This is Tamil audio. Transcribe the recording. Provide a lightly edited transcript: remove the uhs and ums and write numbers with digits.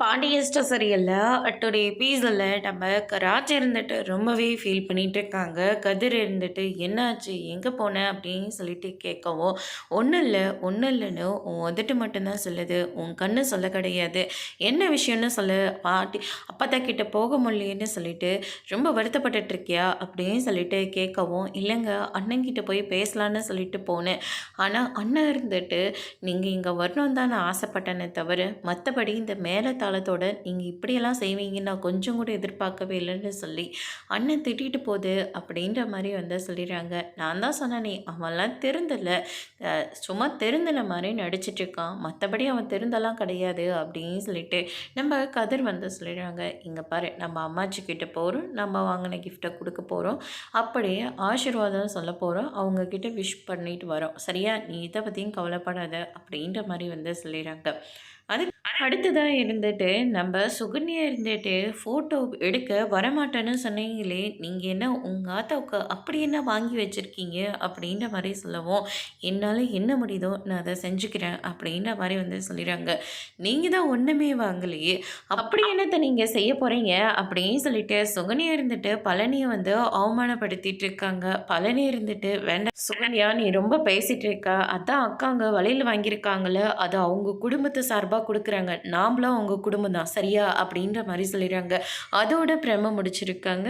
பாண்டியஸ்ட சரியில்ல. டுடே எபிசோட்ல நம்ம ராஜ் இருந்துட்டு ரொம்பவே ஃபீல் பண்ணிட்டு இருக்காங்க. கதிர் இருந்துட்டு என்னாச்சு? எங்க போன? அப்படின்னு சொல்லிட்டு கேட்கவும், ஒன்றும் இல்லை ஒன்றும் இல்லைன்னு உன் உதட்டு மட்டும்தான் சொல்லுது. உன் கண்ணு சொல்ல கிடையாது. என்ன விஷயம்னு சொல்லு. பாட்டி அப்பத்தா கிட்ட போக முடியலன்னு சொல்லிட்டு ரொம்ப வருத்தப்பட்டுட்டு இருக்கியா? அப்படின்னு சொல்லிட்டு கேட்கவும், இல்லைங்க அண்ணன்கிட்ட போய் பேசலான்னு சொல்லிட்டு போனேன். ஆனால் அண்ணன் இருந்துட்டு நீங்கள் இங்கே வரணும் தான் நான் ஆசைப்பட்டேனே தவிர மற்றபடி இந்த மேலத்தாளத்தோட நீங்கள் இப்படியெல்லாம் செய்வீங்கன்னு நான் கொஞ்சம் கூட எதிர்பார்க்கவே இல்லைன்னு சொல்லி அண்ணன் திட்டிட்டு போகுது அப்படின்ற மாதிரி வந்து சொல்லிடுறாங்க. நான் தான் சொன்னேனே அவன்லாம் திருந்தலை, சும்மா திருந்தின மாதிரி நடிச்சிட்டு இருக்கான், மற்றபடி அவன் திருந்தெல்லாம் கிடையாது அப்படின்னு சொல்லிட்டு நம்ம கதிர் வந்து சொல்லிடுறாங்க. இங்கே பாரு, நம்ம அம்மாச்சி கிட்ட போகிறோம், நம்ம வாங்கின கிஃப்ட்டை கொடுக்க போகிறோம், அப்படியே ஆசீர்வாதம் சொல்ல போகிறோம், அவங்கக்கிட்ட விஷ் பண்ணிட்டு வரோம், சரியா? நீ இதை பற்றியும் கவலைப்படாத அப்படின்ற மாதிரி வந்து சொல்லிடுறாங்க. அதுக்கு அடுத்ததாக இருந்துட்டு நம்ம சுகன்யா இருந்துட்டு ஃபோட்டோ எடுக்க வரமாட்டேன்னு சொன்னீங்களே, நீங்கள் என்ன உங்கள் ஆத்தாவுக்கு அப்படி என்ன வாங்கி வச்சுருக்கீங்க அப்படின்ற மாதிரி சொல்லவும், என்னால் என்ன முடியுதோ நான் அதை செஞ்சுக்கிறேன் அப்படின்ற மாதிரி வந்து சொல்லிடுறாங்க. நீங்கள் தான் ஒன்றுமே வாங்கலையே, அப்படி என்னத்தை நீங்கள் செய்ய போகிறீங்க அப்படின்னு சொல்லிட்டு சுகன்யா இருந்துட்டு பழனியை வந்து அவமானப்படுத்திட்டு இருக்காங்க. பழனி இருந்துட்டு வேண்டாம் சுகன்யா, நீ ரொம்ப பேசிகிட்டு இருக்க, அதான் அக்காங்க வளையல் வாங்கியிருக்காங்களே அது அவங்க குடும்பத்தை சார்பாக கொடுக்குறாங்க, நாமளும் அவங்க குடும்பம் தான் சரியா அப்படின்ற மாதிரி சொல்லிடுறாங்க. அதோட பிரம முடிச்சிருக்காங்க.